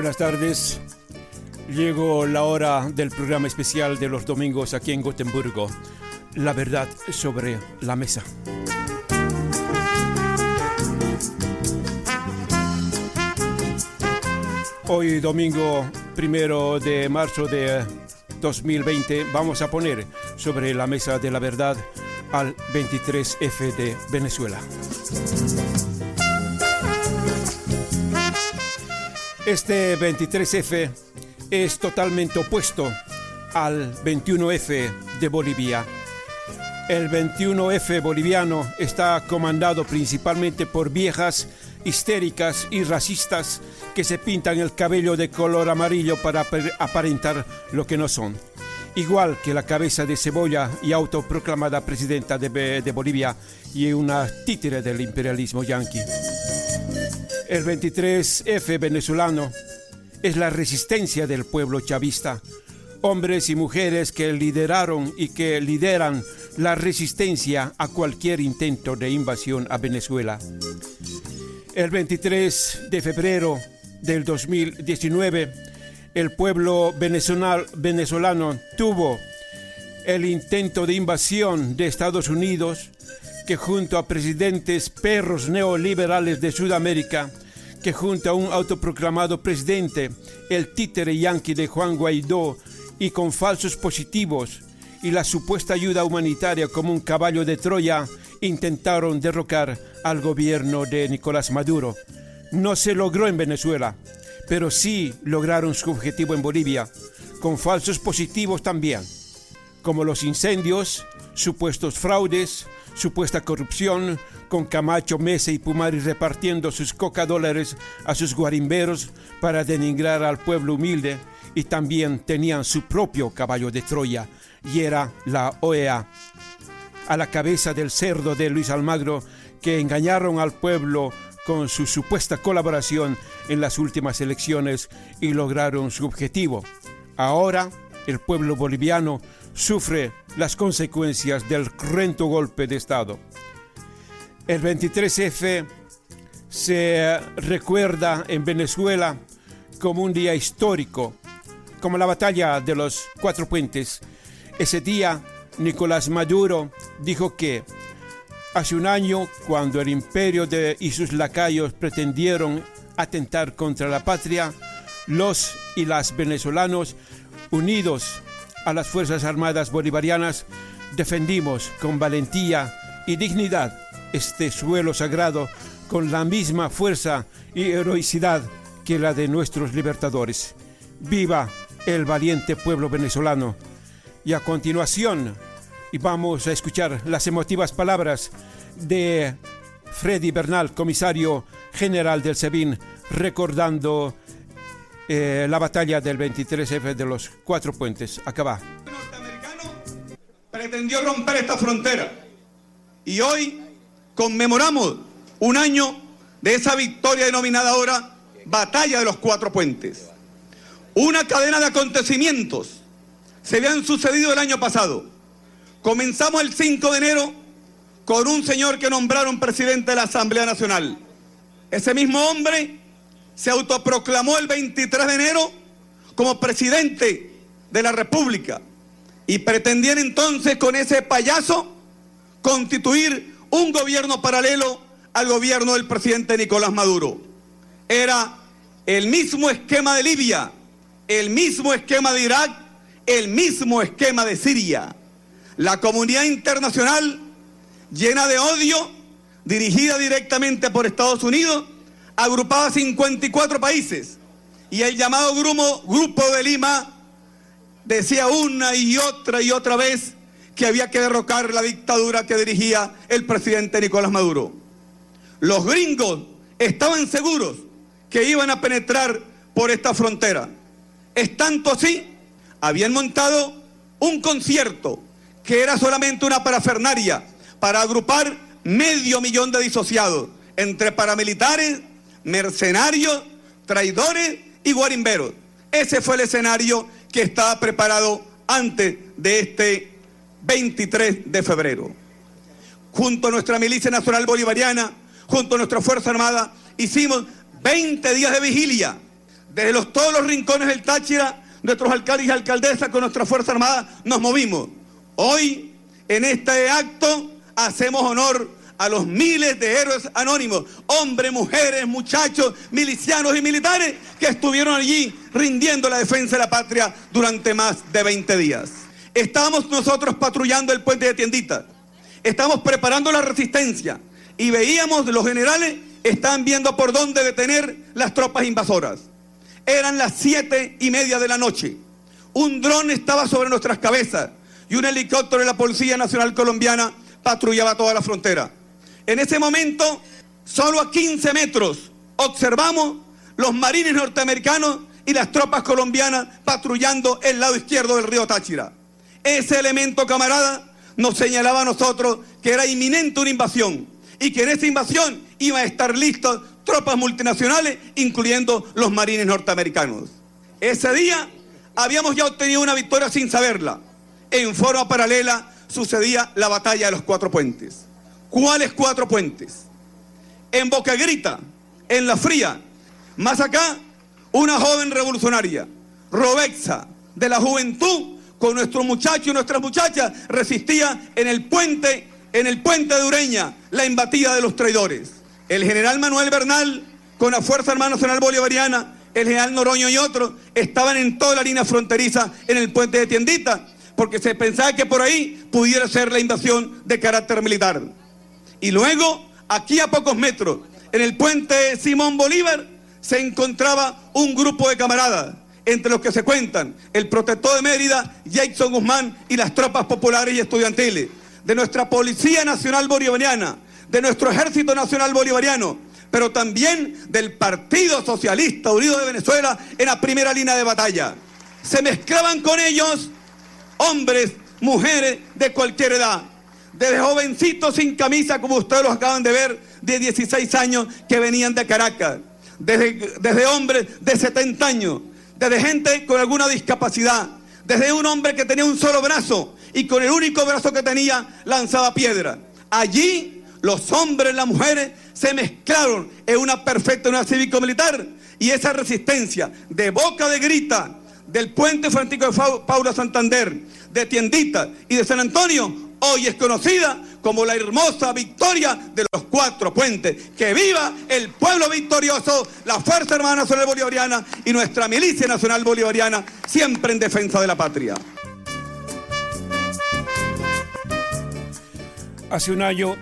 Buenas tardes. Llegó la hora del programa especial de los domingos aquí en Gotemburgo. La verdad sobre la mesa. Hoy domingo 1 de marzo de 2020 vamos a poner sobre la mesa de la verdad al 23F de Venezuela. Este 23F es totalmente opuesto al 21F de Bolivia. El 21F boliviano está comandado principalmente por viejas histéricas y racistas que se pintan el cabello de color amarillo para aparentar lo que no son. Igual que la cabeza de cebolla y autoproclamada presidenta de Bolivia y una títere del imperialismo yanqui. El 23F venezolano es la resistencia del pueblo chavista, hombres y mujeres que lideraron y que lideran la resistencia a cualquier intento de invasión a Venezuela. El 23 de febrero del 2019, el pueblo venezolano tuvo el intento de invasión de Estados Unidos, que junto a presidentes perros neoliberales de Sudamérica, que junto a un autoproclamado presidente, el títere yanqui de Juan Guaidó, y con falsos positivos y la supuesta ayuda humanitaria como un caballo de Troya, intentaron derrocar al gobierno de Nicolás Maduro. No se logró en Venezuela, pero sí lograron su objetivo en Bolivia, con falsos positivos también, como los incendios, supuestos fraudes, supuesta corrupción, con Camacho, Mesa y Pumari repartiendo sus $coca a sus guarimberos para denigrar al pueblo humilde, y también tenían su propio caballo de Troya, y era la OEA, a la cabeza del cerdo de Luis Almagro, que engañaron al pueblo con su supuesta colaboración en las últimas elecciones y lograron su objetivo. Ahora el pueblo boliviano sufre las consecuencias del cruento golpe de Estado. El 23F se recuerda en Venezuela como un día histórico, como la batalla de los Cuatro Puentes. Ese día Nicolás Maduro dijo que hace un año, cuando el imperio y sus lacayos pretendieron atentar contra la patria, los y las venezolanos, unidos a las Fuerzas Armadas Bolivarianas, defendimos con valentía y dignidad este suelo sagrado con la misma fuerza y heroicidad que la de nuestros libertadores. ¡Viva el valiente pueblo venezolano! Y a continuación vamos a escuchar las emotivas palabras de Freddy Bernal, comisario general del SEBIN, recordando la batalla del 23F de los Cuatro Puentes. Acá va. El norteamericano pretendió romper esta frontera y hoy conmemoramos un año de esa victoria denominada ahora Batalla de los Cuatro Puentes. Una cadena de acontecimientos se habían sucedido el año pasado. Comenzamos el 5 de enero con un señor que nombraron presidente de la Asamblea Nacional. Ese mismo hombre se autoproclamó el 23 de enero como presidente de la República y pretendían entonces con ese payaso constituir un gobierno paralelo al gobierno del presidente Nicolás Maduro. Era el mismo esquema de Libia, el mismo esquema de Irak, el mismo esquema de Siria. La comunidad internacional, llena de odio, dirigida directamente por Estados Unidos, agrupaba 54 países, y el llamado Grupo de Lima decía una y otra vez que había que derrocar la dictadura que dirigía el presidente Nicolás Maduro. Los gringos estaban seguros que iban a penetrar por esta frontera. Es tanto así, habían montado un concierto que era solamente una parafernalia para agrupar 500,000 de disociados entre paramilitares, mercenarios, traidores y guarimberos. Ese fue el escenario que estaba preparado antes de este 23 de febrero. Junto a nuestra Milicia Nacional Bolivariana, junto a nuestra Fuerza Armada, hicimos 20 días de vigilia, Desde todos los rincones del Táchira, nuestros alcaldes y alcaldesas con nuestra Fuerza Armada nos movimos. Hoy, en este acto, hacemos honor a los miles de héroes anónimos, hombres, mujeres, muchachos, milicianos y militares que estuvieron allí rindiendo la defensa de la patria durante más de 20 días. Estábamos nosotros patrullando el puente de Tiendita, estamos preparando la resistencia y veíamos, los generales estaban viendo por dónde detener las tropas invasoras. Eran las 7:30 de la noche. Un dron estaba sobre nuestras cabezas y un helicóptero de la Policía Nacional Colombiana patrullaba toda la frontera. En ese momento, solo a 15 metros, observamos los marines norteamericanos y las tropas colombianas patrullando el lado izquierdo del río Táchira. Ese elemento, camarada, nos señalaba a nosotros que era inminente una invasión y que en esa invasión iban a estar listas tropas multinacionales, incluyendo los marines norteamericanos. Ese día habíamos ya obtenido una victoria sin saberla. En forma paralela sucedía la batalla de los 4 puentes. ¿Cuáles 4 puentes? En Bocagrita, en La Fría, más acá, una joven revolucionaria, Robexa, de la juventud, con nuestros muchachos y nuestras muchachas, resistía en el puente de Ureña, la embatida de los traidores. El general Manuel Bernal, con la Fuerza Armada Nacional Bolivariana, el general Noroño y otros, estaban en toda la línea fronteriza en el puente de Tiendita, porque se pensaba que por ahí pudiera ser la invasión de carácter militar. Y luego, aquí a pocos metros, en el puente Simón Bolívar, se encontraba un grupo de camaradas, entre los que se cuentan el protector de Mérida, Jackson Guzmán, y las tropas populares y estudiantiles, de nuestra Policía Nacional Bolivariana, de nuestro Ejército Nacional Bolivariano, pero también del Partido Socialista Unido de Venezuela en la primera línea de batalla. Se mezclaban con ellos hombres, mujeres de cualquier edad, desde jovencitos sin camisa, como ustedes los acaban de ver, de 16 años que venían de Caracas, desde hombres de 70 años, desde gente con alguna discapacidad, desde un hombre que tenía un solo brazo y con el único brazo que tenía lanzaba piedra. Allí los hombres y las mujeres se mezclaron en una perfecta unidad cívico-militar, y esa resistencia de Boca de Grita, del puente Francisco de Paula Santander, de Tiendita y de San Antonio, hoy es conocida como la hermosa victoria de los 4 puentes. ¡Que viva el pueblo victorioso, la Fuerza Armada Nacional Bolivariana y nuestra Milicia Nacional Bolivariana, siempre en defensa de la patria! Hace un año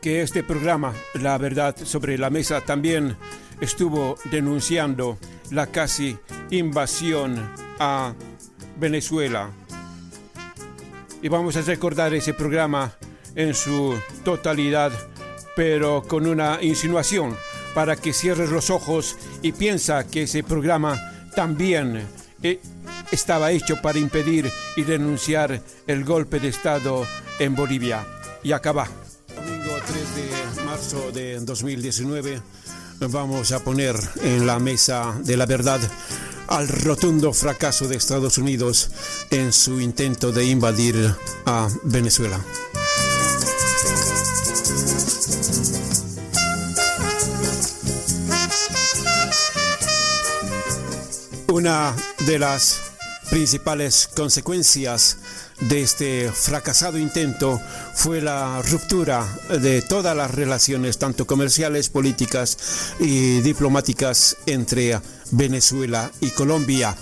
que este programa, La Verdad sobre la Mesa, también estuvo denunciando la casi invasión a Venezuela. Y vamos a recordar ese programa en su totalidad, pero con una insinuación para que cierres los ojos y piensa que ese programa también estaba hecho para impedir y denunciar el golpe de Estado en Bolivia. Y acaba. Domingo 3 de marzo de 2019 vamos a poner en la mesa de la verdad al rotundo fracaso de Estados Unidos en su intento de invadir a Venezuela. Una de las principales consecuencias de este fracasado intento fue la ruptura de todas las relaciones, tanto comerciales, políticas y diplomáticas, entre Venezuela y Colombia.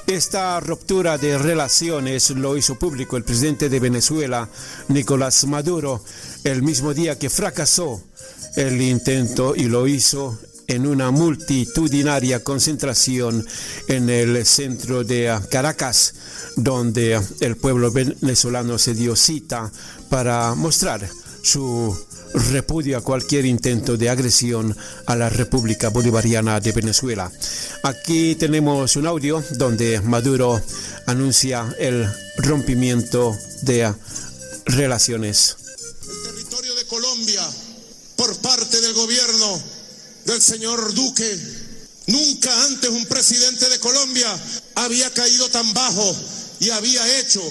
Esta ruptura de relaciones lo hizo público el presidente de Venezuela, Nicolás Maduro, el mismo día que fracasó el intento, y lo hizo en una multitudinaria concentración en el centro de Caracas, donde el pueblo venezolano se dio cita para mostrar su repudio a cualquier intento de agresión a la República Bolivariana de Venezuela. Aquí tenemos un audio donde Maduro anuncia el rompimiento de relaciones. El territorio de Colombia, por parte del gobierno del señor Duque, nunca antes un presidente de Colombia había caído tan bajo y había hecho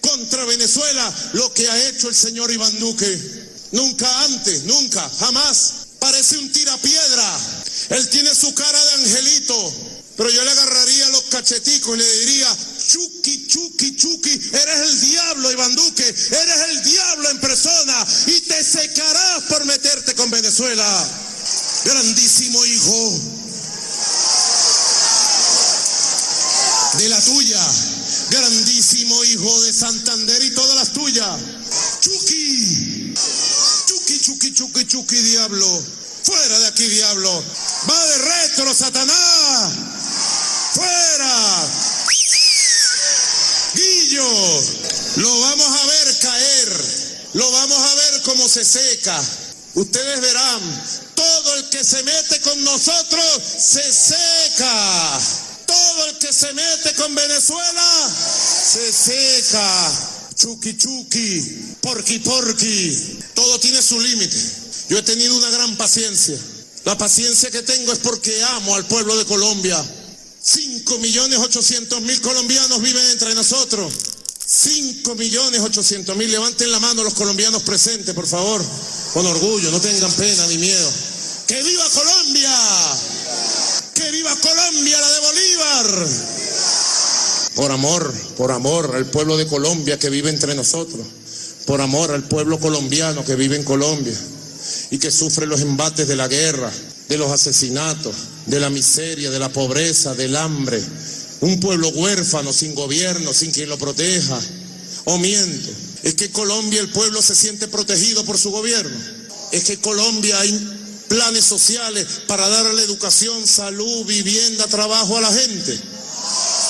contra Venezuela lo que ha hecho el señor Iván Duque. Nunca antes, nunca, jamás. Parece un tirapiedra. Él tiene su cara de angelito, Pero yo le agarraría los cacheticos y le diría: Chucky, Chucky, Chucky, eres el diablo, Iván Duque, eres el diablo en persona y te secarás por meterte con Venezuela. Grandísimo hijo de la tuya, grandísimo hijo de Santander y todas las tuyas. Chucky, Chucky, Chucky, Chucky, Chucky, diablo, fuera de aquí, diablo. Va de retro, Satanás, fuera. Guillo, lo vamos a ver caer, lo vamos a ver cómo se seca. Ustedes verán, todo el que se mete con nosotros se seca. Todo el que se mete con Venezuela se seca. Chucky, Chucky, Porky, Porky, todo tiene su límite. Yo he tenido una gran paciencia. La paciencia que tengo es porque amo al pueblo de Colombia. 5.800.000 colombianos viven entre nosotros. 5.800.000. Levanten la mano los colombianos presentes, por favor. Con orgullo, no tengan pena ni miedo. ¡Que viva Colombia! ¡Que viva Colombia, la de Bolívar! Por amor al pueblo de Colombia que vive entre nosotros. Por amor al pueblo colombiano que vive en Colombia y que sufre los embates de la guerra, de los asesinatos, de la miseria, de la pobreza, del hambre. Un pueblo huérfano, sin gobierno, sin quien lo proteja. ¿O miento? Es que Colombia, el pueblo se siente protegido por su gobierno. Es que Colombia hay planes sociales para darle educación, salud, vivienda, trabajo a la gente.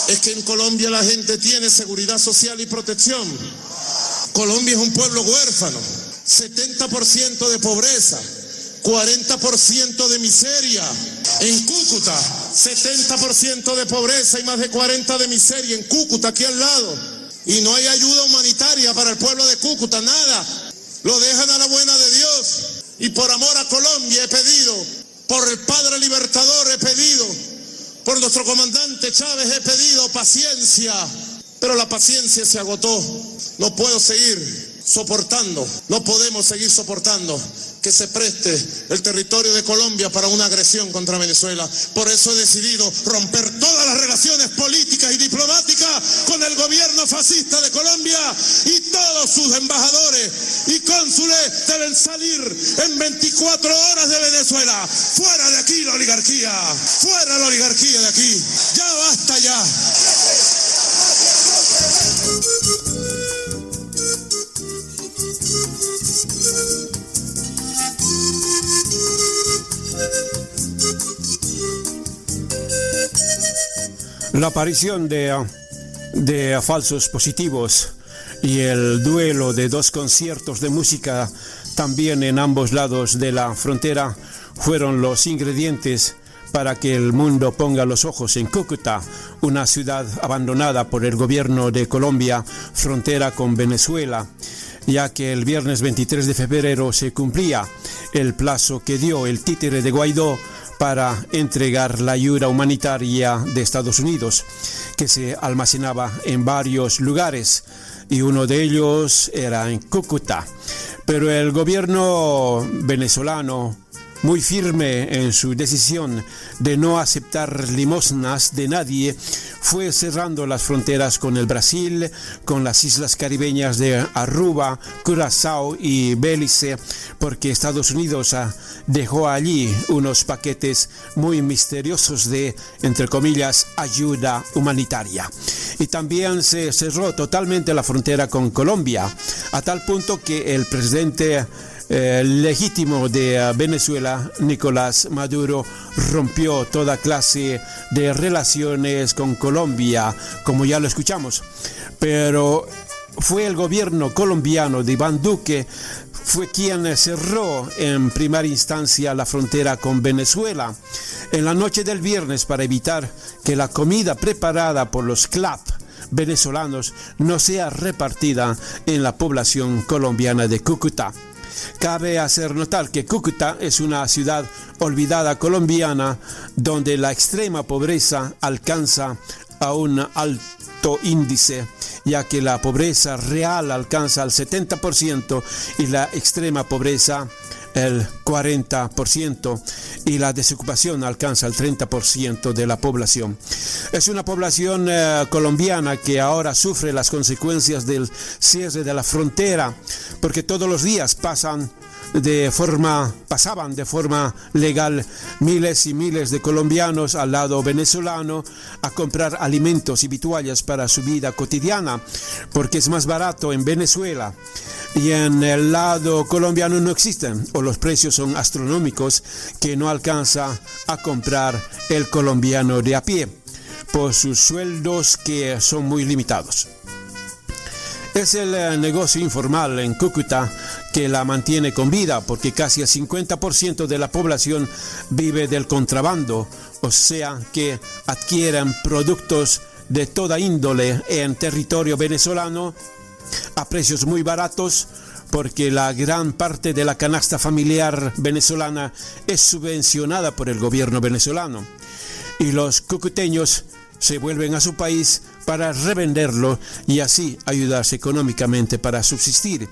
Es que en Colombia la gente tiene seguridad social y protección. Colombia es un pueblo huérfano, 70% de pobreza, 40% de miseria. En Cúcuta, 70% de pobreza y más de 40% de miseria. En Cúcuta, aquí al lado. Y no hay ayuda humanitaria para el pueblo de Cúcuta, nada. Lo dejan a la buena de Dios. Y por amor a Colombia he pedido, por el Padre Libertador he pedido, por nuestro comandante Chávez he pedido paciencia. Pero la paciencia se agotó. No puedo seguir soportando, no podemos seguir soportando que se preste el territorio de Colombia para una agresión contra Venezuela. Por eso he decidido romper todas las relaciones políticas y diplomáticas con el gobierno fascista de Colombia, y todos sus embajadores y cónsules deben salir en 24 horas de Venezuela. Fuera de aquí la oligarquía, fuera la oligarquía de aquí. Ya basta ya. La aparición de falsos positivos y el duelo de dos conciertos de música también en ambos lados de la frontera fueron los ingredientes para que el mundo ponga los ojos en Cúcuta, una ciudad abandonada por el gobierno de Colombia, frontera con Venezuela, ya que el viernes 23 de febrero se cumplía el plazo que dio el títere de Guaidó para entregar la ayuda humanitaria de Estados Unidos, que se almacenaba en varios lugares, y uno de ellos era en Cúcuta. Pero el gobierno venezolano, muy firme en su decisión de no aceptar limosnas de nadie, fue cerrando las fronteras con el Brasil, con las islas caribeñas de Aruba, Curazao y Belice, porque Estados Unidos dejó allí unos paquetes muy misteriosos de, entre comillas, ayuda humanitaria. Y también se cerró totalmente la frontera con Colombia, a tal punto que el presidente legítimo de Venezuela, Nicolás Maduro, rompió toda clase de relaciones con Colombia, como ya lo escuchamos. Pero fue el gobierno colombiano de Iván Duque fue quien cerró en primera instancia la frontera con Venezuela en la noche del viernes para evitar que la comida preparada por los CLAP venezolanos no sea repartida en la población colombiana de Cúcuta. Cabe hacer notar que Cúcuta es una ciudad olvidada colombiana donde la extrema pobreza alcanza a un alto índice ya que la pobreza real alcanza el 70% y la extrema pobreza el 40%, y la desocupación alcanza el 30% de la población. Es una población colombiana que ahora sufre las consecuencias del cierre de la frontera, porque todos los días pasaban de forma legal miles y miles de colombianos al lado venezolano a comprar alimentos y vituallas para su vida cotidiana, porque es más barato en Venezuela. Y en el lado colombiano no existen, o los precios son astronómicos, que no alcanza a comprar el colombiano de a pie por sus sueldos que son muy limitados. Es el negocio informal en Cúcuta que la mantiene con vida, porque casi el 50% de la población vive del contrabando, o sea que adquieren productos de toda índole en territorio venezolano a precios muy baratos, porque la gran parte de la canasta familiar venezolana es subvencionada por el gobierno venezolano, y los cucuteños se vuelven a su país para revenderlo y así ayudarse económicamente para subsistir.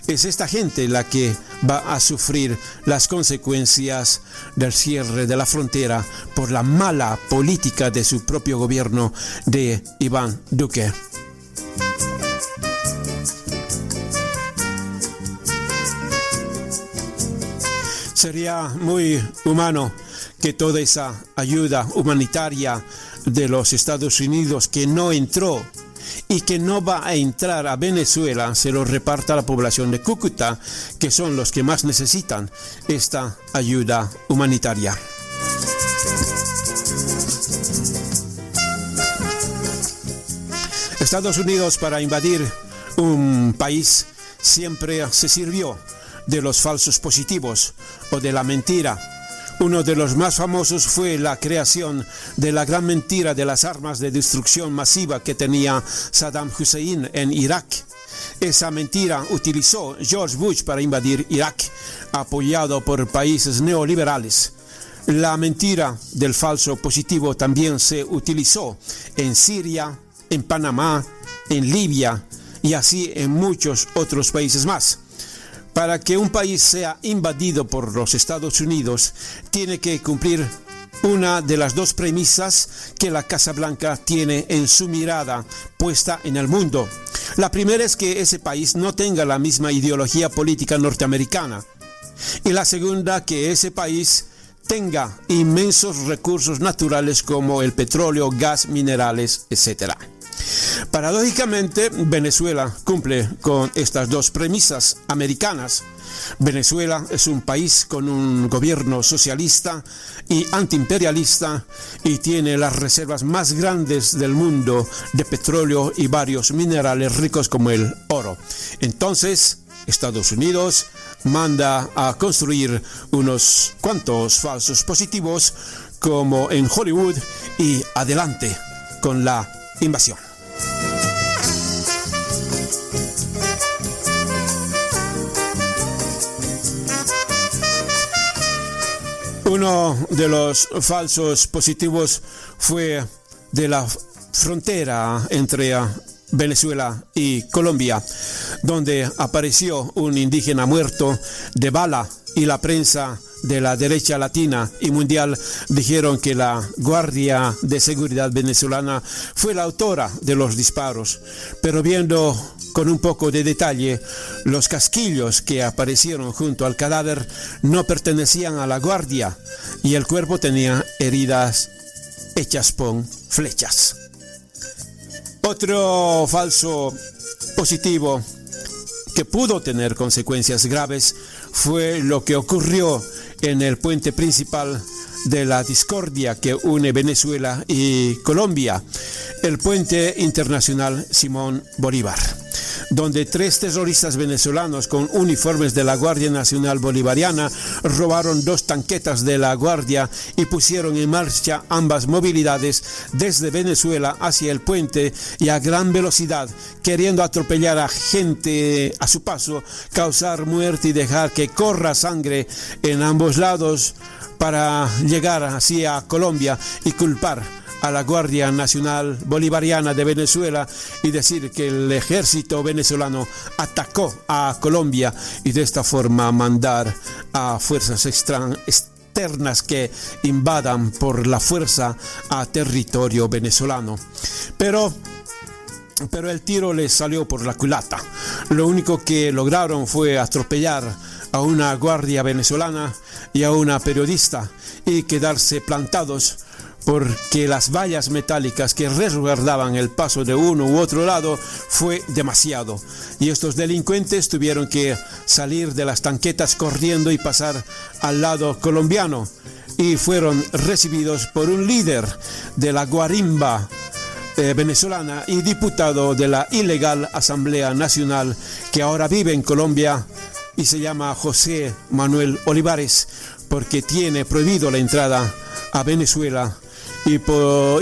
Es esta gente la que va a sufrir las consecuencias del cierre de la frontera por la mala política de su propio gobierno de Iván Duque. Sería muy humano que toda esa ayuda humanitaria de los Estados Unidos, que no entró y que no va a entrar a Venezuela, se lo reparta a la población de Cúcuta, que son los que más necesitan esta ayuda humanitaria. Estados Unidos, para invadir un país, siempre se sirvió de los falsos positivos o de la mentira. Uno de los más famosos fue la creación de la gran mentira de las armas de destrucción masiva que tenía Saddam Hussein en Irak. Esa mentira utilizó George Bush para invadir Irak, apoyado por países neoliberales. La mentira del falso positivo también se utilizó en Siria, en Panamá, en Libia y así en muchos otros países más. Para que un país sea invadido por los Estados Unidos, tiene que cumplir una de las dos premisas que la Casa Blanca tiene en su mirada puesta en el mundo. La primera es que ese país no tenga la misma ideología política norteamericana. Y la segunda, que ese país tenga inmensos recursos naturales como el petróleo, gas, minerales, etc. Paradójicamente, Venezuela cumple con estas dos premisas americanas. Venezuela es un país con un gobierno socialista y antiimperialista y tiene las reservas más grandes del mundo de petróleo y varios minerales ricos como el oro. Entonces, Estados Unidos manda a construir unos cuantos falsos positivos como en Hollywood y adelante con la invasión. Uno de los falsos positivos fue de la frontera entre Venezuela y Colombia, donde apareció un indígena muerto de bala, y la prensa de la derecha latina y mundial dijeron que la Guardia de Seguridad venezolana fue la autora de los disparos. Pero viendo con un poco de detalle, los casquillos que aparecieron junto al cadáver no pertenecían a la Guardia y el cuerpo tenía heridas hechas con flechas. Otro falso positivo que pudo tener consecuencias graves fue lo que ocurrió en el puente principal de la discordia que une Venezuela y Colombia, el puente internacional Simón Bolívar, donde 3 terroristas venezolanos con uniformes de la Guardia Nacional Bolivariana robaron 2 tanquetas de la Guardia y pusieron en marcha ambas movilidades desde Venezuela hacia el puente y a gran velocidad, queriendo atropellar a gente a su paso, causar muerte y dejar que corra sangre en ambos lados para llegar hacia Colombia y culpar a la Guardia Nacional Bolivariana de Venezuela y decir que el ejército venezolano atacó a Colombia y de esta forma mandar a fuerzas externas que invadan por la fuerza a territorio venezolano. Pero el tiro les salió por la culata. Lo único que lograron fue atropellar a una guardia venezolana y a una periodista y quedarse plantados porque las vallas metálicas que resguardaban el paso de uno u otro lado fue demasiado. Y estos delincuentes tuvieron que salir de las tanquetas corriendo y pasar al lado colombiano. Y fueron recibidos por un líder de la guarimba venezolana y diputado de la ilegal Asamblea Nacional que ahora vive en Colombia y se llama José Manuel Olivares, porque tiene prohibido la entrada a Venezuela y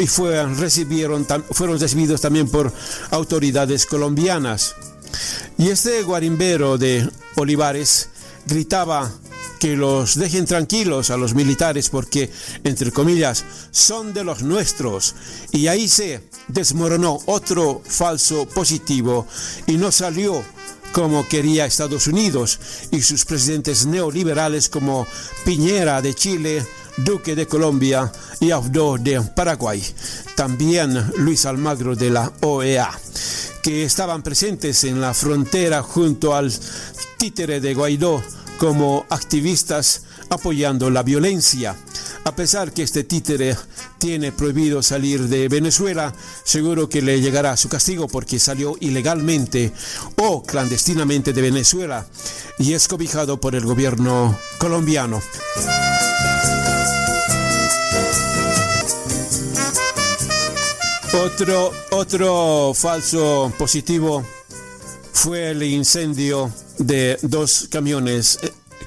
fueron recibidos también por autoridades colombianas. Y este guarimbero de Olivares gritaba que los dejen tranquilos a los militares porque, entre comillas, son de los nuestros. Y ahí se desmoronó otro falso positivo y no salió como quería Estados Unidos y sus presidentes neoliberales como Piñera de Chile, Duque de Colombia y Abdo de Paraguay. También Luis Almagro de la OEA, que estaban presentes en la frontera junto al títere de Guaidó como activistas apoyando la violencia. A pesar que este títere tiene prohibido salir de Venezuela, seguro que le llegará su castigo porque salió ilegalmente o clandestinamente de Venezuela y es cobijado por el gobierno colombiano. Otro falso positivo fue el incendio de 2 camiones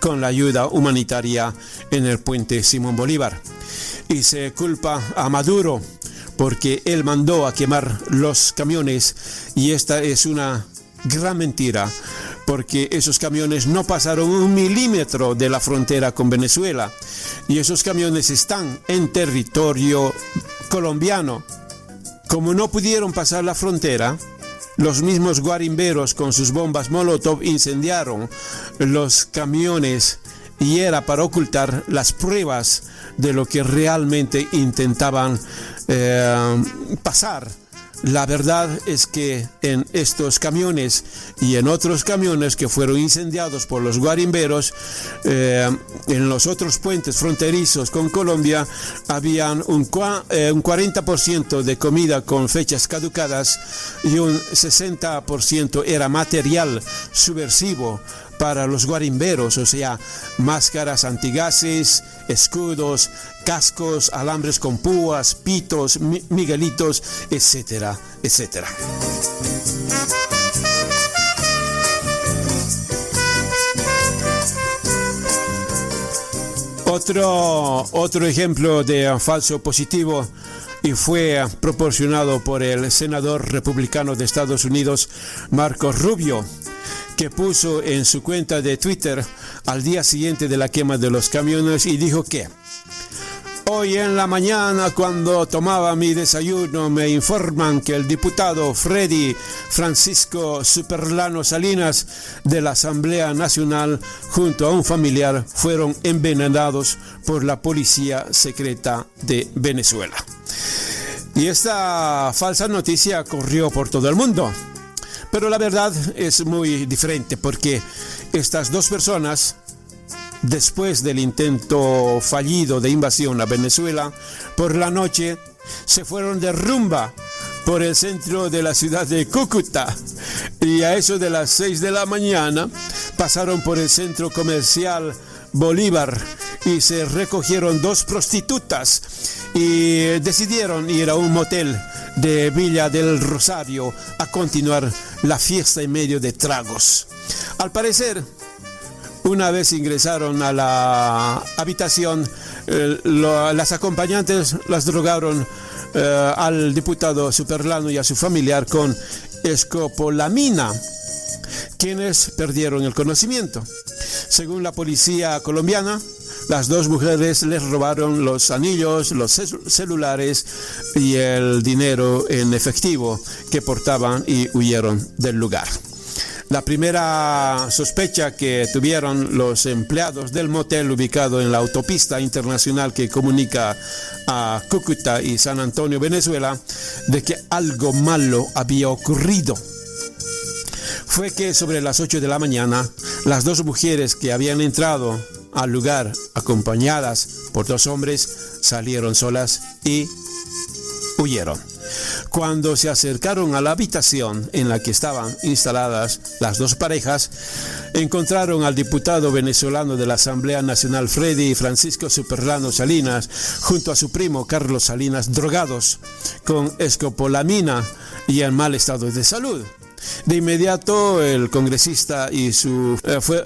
con la ayuda humanitaria en el puente Simón Bolívar. Y se culpa a Maduro porque él mandó a quemar los camiones y esta es una gran mentira porque esos camiones no pasaron 1 milímetro de la frontera con Venezuela y esos camiones están en territorio colombiano. Como no pudieron pasar la frontera, los mismos guarimberos con sus bombas Molotov incendiaron los camiones y era para ocultar las pruebas de lo que realmente intentaban pasar. La verdad es que en estos camiones y en otros camiones que fueron incendiados por los guarimberos, en los otros puentes fronterizos con Colombia, habían un 40% de comida con fechas caducadas y un 60% era material subversivo para los guarimberos, o sea, máscaras antigases, escudos, cascos, alambres con púas, pitos, miguelitos, etcétera, etcétera. Otro ejemplo de falso positivo y fue proporcionado por el senador republicano de Estados Unidos, Marco Rubio, que puso en su cuenta de Twitter al día siguiente de la quema de los camiones y dijo que hoy en la mañana cuando tomaba mi desayuno me informan que el diputado Freddy Francisco Superlano Salinas de la Asamblea Nacional junto a un familiar fueron envenenados por la policía secreta de Venezuela. Y esta falsa noticia corrió por todo el mundo. Pero la verdad es muy diferente porque estas 2 personas, después del intento fallido de invasión a Venezuela, por la noche se fueron de rumba por el centro de la ciudad de Cúcuta y a eso de las 6 de la mañana pasaron por el centro comercial Bolívar y se recogieron 2 prostitutas y decidieron ir a un motel de Villa del Rosario a continuar la fiesta en medio de tragos. Al parecer, una vez ingresaron a la habitación, las acompañantes las drogaron al diputado Superlano y a su familiar con escopolamina, quienes perdieron el conocimiento. Según la policía colombiana, las dos mujeres les robaron los anillos, los celulares y el dinero en efectivo que portaban y huyeron del lugar. La primera sospecha que tuvieron los empleados del motel ubicado en la autopista internacional que comunica a Cúcuta y San Antonio, Venezuela, de que algo malo había ocurrido, fue que sobre las 8 de la mañana, las dos mujeres que habían entrado al lugar acompañadas por dos hombres salieron solas y huyeron. Cuando se acercaron a la habitación en la que estaban instaladas las dos parejas, encontraron al diputado venezolano de la Asamblea Nacional Freddy Francisco Superlano Salinas junto a su primo Carlos Salinas drogados con escopolamina y en mal estado de salud. De inmediato el congresista y su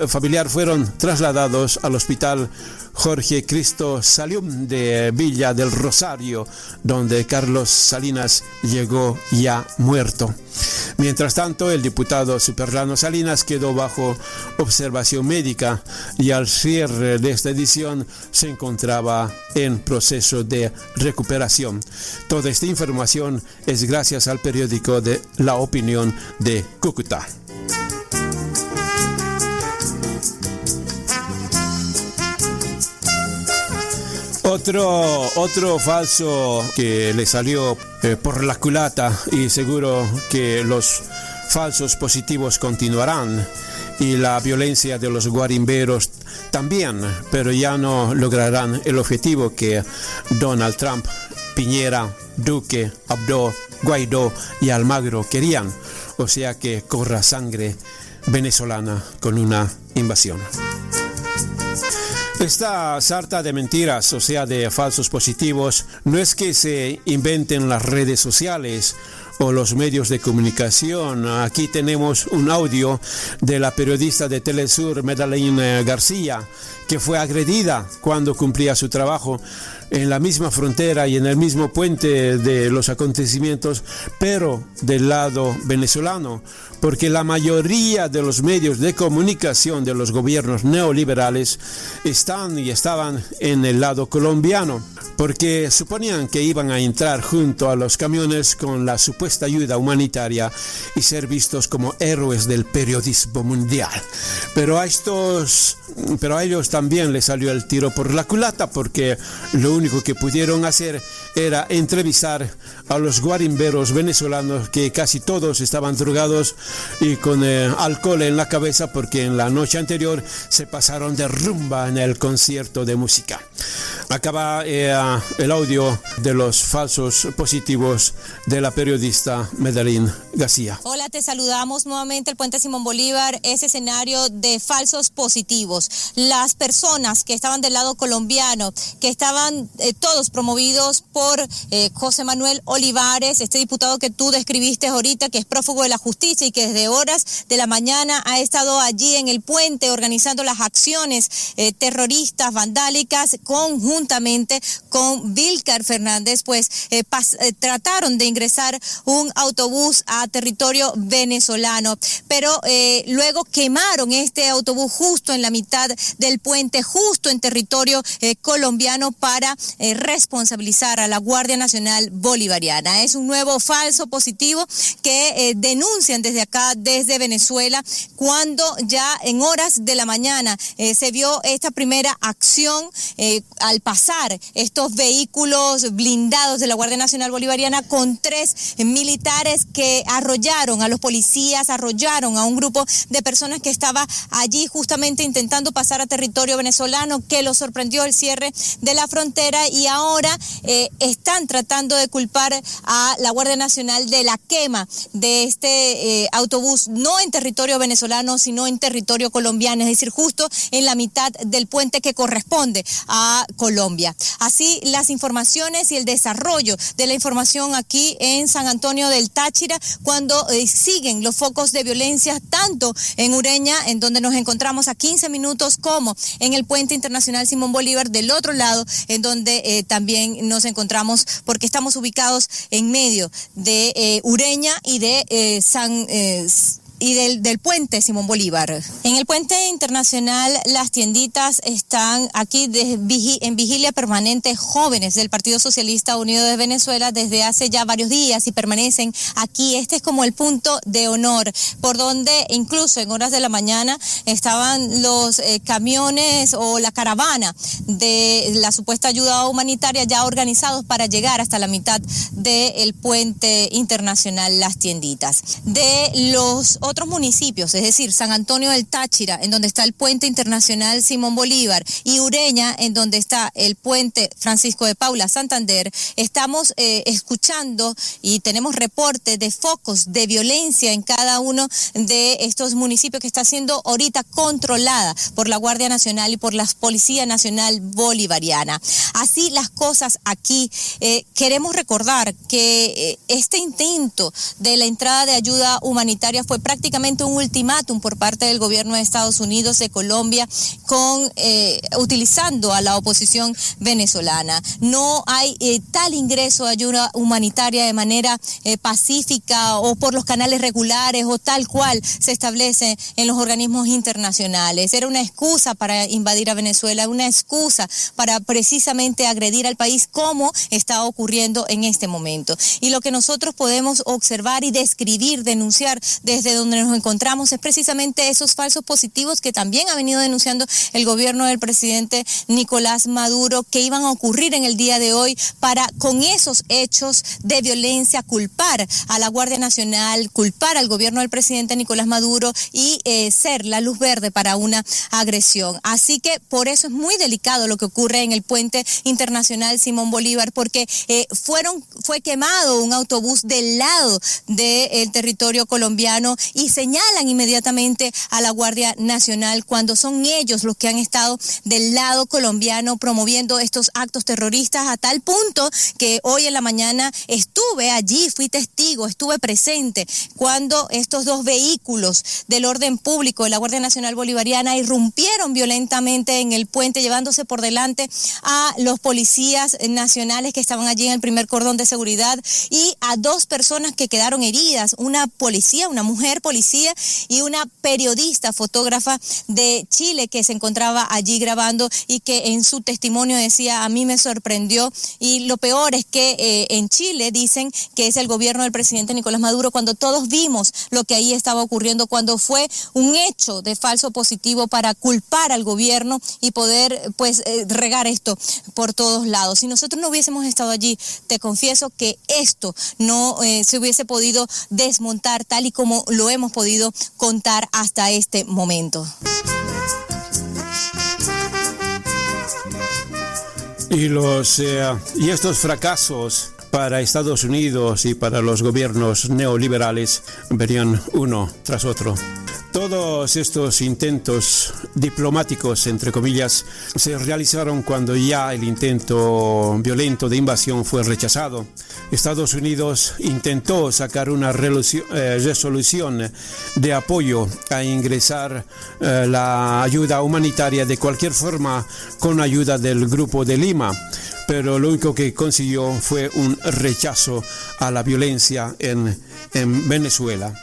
familiar fueron trasladados al hospital Jorge Cristo Salium de Villa del Rosario, donde Carlos Salinas llegó ya muerto. Mientras tanto, el diputado Superlano Salinas quedó bajo observación médica y al cierre de esta edición se encontraba en proceso de recuperación. Toda esta información es gracias al periódico de La Opinión de Cúcuta. Otro falso que le salió por la culata, y seguro que los falsos positivos continuarán y la violencia de los guarimberos también, pero ya no lograrán el objetivo que Donald Trump, Piñera, Duque, Abdo, Guaidó y Almagro querían, o sea que corra sangre venezolana con una invasión. Esta sarta de mentiras, o sea, de falsos positivos, no es que se inventen las redes sociales o los medios de comunicación. Aquí tenemos un audio de la periodista de Telesur, Medellín García, que fue agredida cuando cumplía su trabajo en la misma frontera y en el mismo puente de los acontecimientos, pero del lado venezolano, porque la mayoría de los medios de comunicación de los gobiernos neoliberales estaban en el lado colombiano, porque suponían que iban a entrar junto a los camiones con la supuesta ayuda humanitaria y ser vistos como héroes del periodismo mundial. Pero a ellos también les salió el tiro por la culata, porque lo único que pudieron hacer era entrevistar a los guarimberos venezolanos, que casi todos estaban drogados y con alcohol en la cabeza, porque en la noche anterior se pasaron de rumba en el concierto de música. Acaba el audio de los falsos positivos de la periodista Medellín García. Hola, te saludamos nuevamente. El puente Simón Bolívar es escenario de falsos positivos. Las personas que estaban del lado colombiano, que estaban todos promovidos por José Manuel Olivares, este diputado que tú describiste ahorita, que es prófugo de la justicia y que desde horas de la mañana ha estado allí en el puente organizando las acciones terroristas, vandálicas, conjuntamente con Vilcar Fernández, pues trataron de ingresar un autobús a territorio venezolano, pero luego quemaron este autobús justo en la mitad del puente, justo en territorio colombiano, para responsabilizar a la Guardia Nacional Bolivariana. Es un nuevo falso positivo que denuncian desde acá, desde Venezuela, cuando ya en horas de la mañana se vio esta primera acción al pasar estos vehículos blindados de la Guardia Nacional Bolivariana con 3 militares que arrollaron a los policías, arrollaron a un grupo de personas que estaba allí justamente intentando pasar a territorio venezolano, que los sorprendió el cierre de la frontera, y ahora están tratando de culpar a la Guardia Nacional de la quema de este autobús, no en territorio venezolano, sino en territorio colombiano, es decir, justo en la mitad del puente que corresponde a Colombia. Así las informaciones y el desarrollo de la información aquí en San Antonio del Táchira, cuando siguen los focos de violencia tanto en Ureña, en donde nos encontramos a 15 minutos, como en el puente internacional Simón Bolívar del otro lado, en donde también nos encontramos, porque estamos ubicados en medio de Ureña y de del puente Simón Bolívar. En el puente internacional las tienditas están aquí en vigilia permanente, jóvenes del Partido Socialista Unido de Venezuela desde hace ya varios días y permanecen aquí. Este es como el punto de honor por donde incluso en horas de la mañana estaban los camiones o la caravana de la supuesta ayuda humanitaria ya organizados para llegar hasta la mitad del puente internacional Las Tienditas. De los otros municipios, es decir, San Antonio del Táchira, en donde está el puente internacional Simón Bolívar, y Ureña, en donde está el puente Francisco de Paula Santander, estamos escuchando y tenemos reportes de focos de violencia en cada uno de estos municipios que está siendo ahorita controlada por la Guardia Nacional y por la Policía Nacional Bolivariana. Así las cosas aquí. Queremos recordar que este intento de la entrada de ayuda humanitaria fue prácticamente un ultimátum por parte del gobierno de Estados Unidos, de Colombia, utilizando a la oposición venezolana. No hay tal ingreso de ayuda humanitaria de manera pacífica o por los canales regulares o tal cual se establece en los organismos internacionales. Era una excusa para invadir a Venezuela, una excusa para precisamente agredir al país, como está ocurriendo en este momento. Y lo que nosotros podemos observar y describir, denunciar desde donde nos encontramos es precisamente esos falsos positivos que también ha venido denunciando el gobierno del presidente Nicolás Maduro, que iban a ocurrir en el día de hoy para, con esos hechos de violencia, culpar a la Guardia Nacional, culpar al gobierno del presidente Nicolás Maduro y ser la luz verde para una agresión. Así que por eso es muy delicado lo que ocurre en el puente internacional Simón Bolívar, porque fue quemado un autobús del lado del territorio colombiano y señalan inmediatamente a la Guardia Nacional cuando son ellos los que han estado del lado colombiano promoviendo estos actos terroristas, a tal punto que hoy en la mañana estuve allí, fui testigo, estuve presente cuando estos dos vehículos del orden público de la Guardia Nacional Bolivariana irrumpieron violentamente en el puente, llevándose por delante a los policías nacionales que estaban allí en el primer cordón de seguridad y a dos personas que quedaron heridas, una mujer policía y una periodista, fotógrafa de Chile que se encontraba allí grabando y que en su testimonio decía: a mí me sorprendió. Y lo peor es que en Chile dicen que es el gobierno del presidente Nicolás Maduro, cuando todos vimos lo que ahí estaba ocurriendo, cuando fue un hecho de falso positivo para culpar al gobierno y poder regar esto por todos lados. Si nosotros no hubiésemos estado allí, te confieso que esto no se hubiese podido desmontar tal y como lo hemos podido contar hasta este momento. Y estos fracasos para Estados Unidos y para los gobiernos neoliberales venían uno tras otro. Todos estos intentos diplomáticos, entre comillas, se realizaron cuando ya el intento violento de invasión fue rechazado. Estados Unidos intentó sacar una resolución de apoyo a ingresar la ayuda humanitaria de cualquier forma con ayuda del Grupo de Lima, pero lo único que consiguió fue un rechazo a la violencia en Venezuela.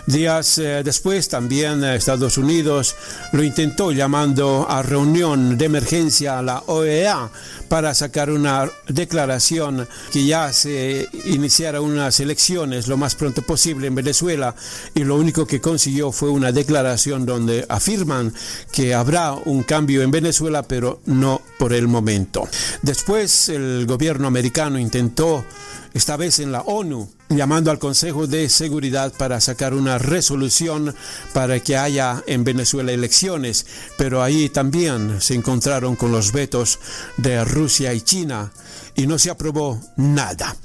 Días después también Estados Unidos lo intentó, llamando a reunión de emergencia a la OEA para sacar una declaración que ya se iniciara unas elecciones lo más pronto posible en Venezuela, y lo único que consiguió fue una declaración donde afirman que habrá un cambio en Venezuela, pero no por el momento. Después el gobierno americano intentó, esta vez en la ONU, llamando al Consejo de Seguridad para sacar una resolución para que haya en Venezuela elecciones, pero ahí también se encontraron con los vetos de Rusia y China y no se aprobó nada.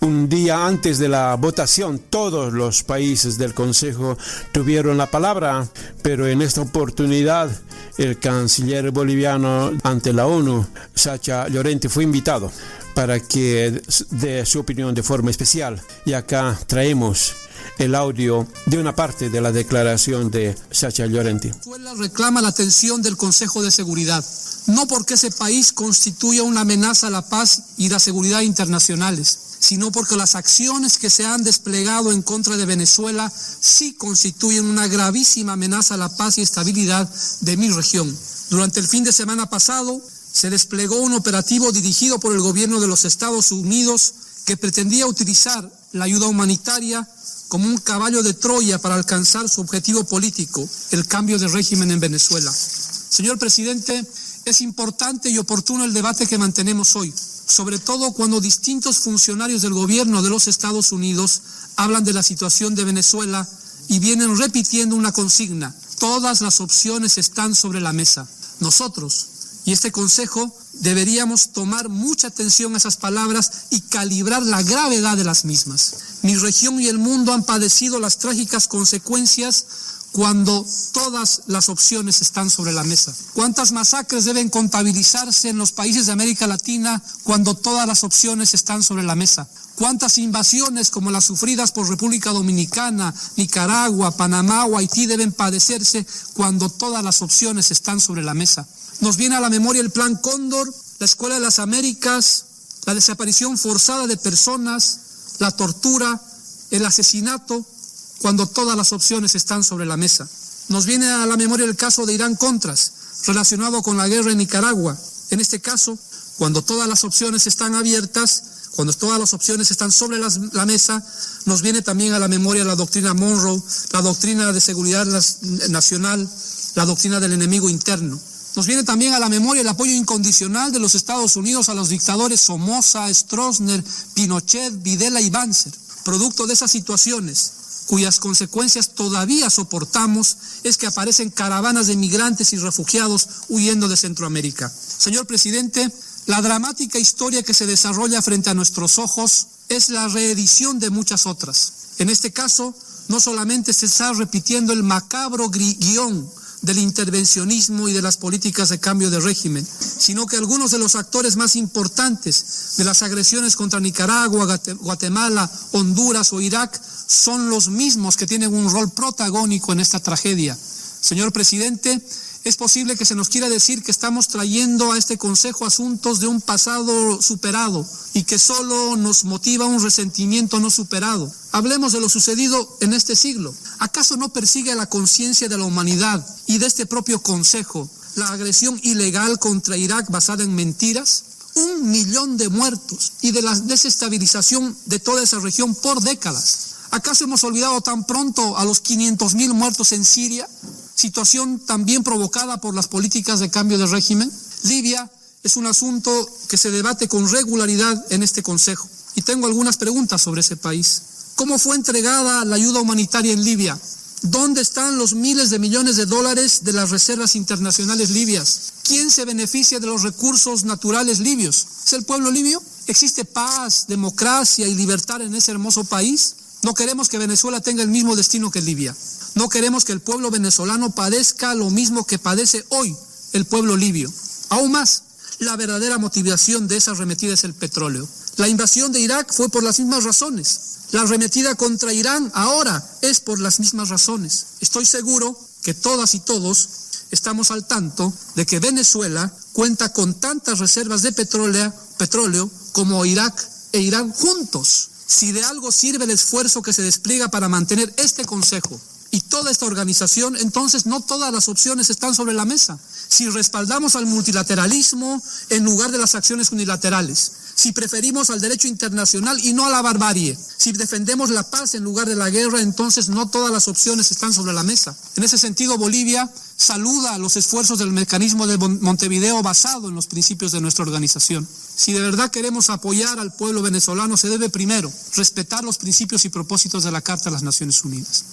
Un día antes de la votación, todos los países del Consejo tuvieron la palabra, pero en esta oportunidad el canciller boliviano ante la ONU, Sacha Llorente, fue invitado para que dé su opinión de forma especial. Y acá traemos el audio de una parte de la declaración de Sacha Llorente. Venezuela reclama la atención del Consejo de Seguridad, no porque ese país constituya una amenaza a la paz y la seguridad internacionales. sino porque las acciones que se han desplegado en contra de Venezuela sí constituyen una gravísima amenaza a la paz y estabilidad de mi región. Durante el fin de semana pasado se desplegó un operativo dirigido por el gobierno de los Estados Unidos que pretendía utilizar la ayuda humanitaria como un caballo de Troya para alcanzar su objetivo político, el cambio de régimen en Venezuela. Señor presidente, es importante y oportuno el debate que mantenemos hoy, sobre todo cuando distintos funcionarios del gobierno de los Estados Unidos hablan de la situación de Venezuela y vienen repitiendo una consigna: todas las opciones están sobre la mesa. Nosotros y este Consejo deberíamos tomar mucha atención a esas palabras y calibrar la gravedad de las mismas. Mi región y el mundo han padecido las trágicas consecuencias cuando todas las opciones están sobre la mesa. ¿Cuántas masacres deben contabilizarse en los países de América Latina cuando todas las opciones están sobre la mesa? ¿Cuántas invasiones como las sufridas por República Dominicana, Nicaragua, Panamá o Haití deben padecerse cuando todas las opciones están sobre la mesa? Nos viene a la memoria el Plan Cóndor, la Escuela de las Américas, la desaparición forzada de personas, la tortura, el asesinato, cuando todas las opciones están sobre la mesa. Nos viene a la memoria el caso de Irán-Contras, relacionado con la guerra en Nicaragua. En este caso, cuando todas las opciones están abiertas, cuando todas las opciones están sobre la mesa, nos viene también a la memoria la doctrina Monroe, la doctrina de seguridad nacional, la doctrina del enemigo interno. Nos viene también a la memoria el apoyo incondicional de los Estados Unidos a los dictadores Somoza, Stroessner, Pinochet, Videla y Banzer. Producto de esas situaciones, cuyas consecuencias todavía soportamos, es que aparecen caravanas de migrantes y refugiados huyendo de Centroamérica. Señor presidente, la dramática historia que se desarrolla frente a nuestros ojos es la reedición de muchas otras. En este caso, no solamente se está repitiendo el macabro guión del intervencionismo y de las políticas de cambio de régimen, sino que algunos de los actores más importantes de las agresiones contra Nicaragua, Guatemala, Honduras o Irak son los mismos que tienen un rol protagónico en esta tragedia. Señor presidente, es posible que se nos quiera decir que estamos trayendo a este Consejo asuntos de un pasado superado y que solo nos motiva un resentimiento no superado. Hablemos de lo sucedido en este siglo. ¿Acaso no persigue la conciencia de la humanidad y de este propio Consejo la agresión ilegal contra Irak basada en mentiras? 1 millón de muertos y de la desestabilización de toda esa región por décadas. ¿Acaso hemos olvidado tan pronto a los 500,000 muertos en Siria? Situación también provocada por las políticas de cambio de régimen. Libia es un asunto que se debate con regularidad en este Consejo. Y tengo algunas preguntas sobre ese país. ¿Cómo fue entregada la ayuda humanitaria en Libia? ¿Dónde están los miles de millones de dólares de las reservas internacionales libias? ¿Quién se beneficia de los recursos naturales libios? ¿Es el pueblo libio? ¿Existe paz, democracia y libertad en ese hermoso país? No queremos que Venezuela tenga el mismo destino que Libia. No queremos que el pueblo venezolano padezca lo mismo que padece hoy el pueblo libio. Aún más, la verdadera motivación de esa arremetida es el petróleo. La invasión de Irak fue por las mismas razones. La arremetida contra Irán ahora es por las mismas razones. Estoy seguro que todas y todos estamos al tanto de que Venezuela cuenta con tantas reservas de petróleo como Irak e Irán juntos. Si de algo sirve el esfuerzo que se despliega para mantener este Consejo y toda esta organización, entonces no todas las opciones están sobre la mesa. Si respaldamos al multilateralismo en lugar de las acciones unilaterales, si preferimos al derecho internacional y no a la barbarie, si defendemos la paz en lugar de la guerra, entonces no todas las opciones están sobre la mesa. En ese sentido, Bolivia saluda los esfuerzos del mecanismo de Montevideo basado en los principios de nuestra organización. Si de verdad queremos apoyar al pueblo venezolano, se debe primero respetar los principios y propósitos de la Carta de las Naciones Unidas.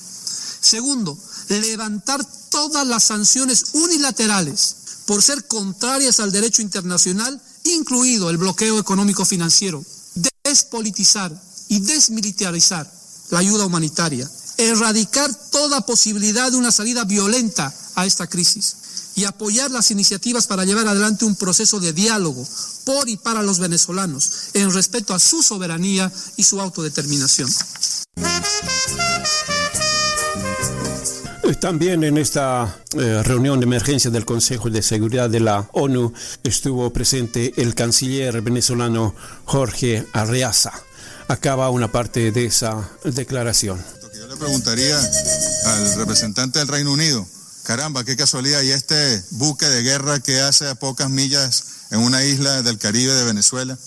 Segundo, levantar todas las sanciones unilaterales por ser contrarias al derecho internacional, incluido el bloqueo económico financiero, despolitizar y desmilitarizar la ayuda humanitaria, erradicar toda posibilidad de una salida violenta a esta crisis y apoyar las iniciativas para llevar adelante un proceso de diálogo por y para los venezolanos en respeto a su soberanía y su autodeterminación. También en esta reunión de emergencia del Consejo de Seguridad de la ONU estuvo presente el canciller venezolano Jorge Arreaza. acaba una parte de esa declaración. Yo le preguntaría al representante del Reino Unido, caramba, qué casualidad, y este buque de guerra que hace a pocas millas en una isla del Caribe de Venezuela,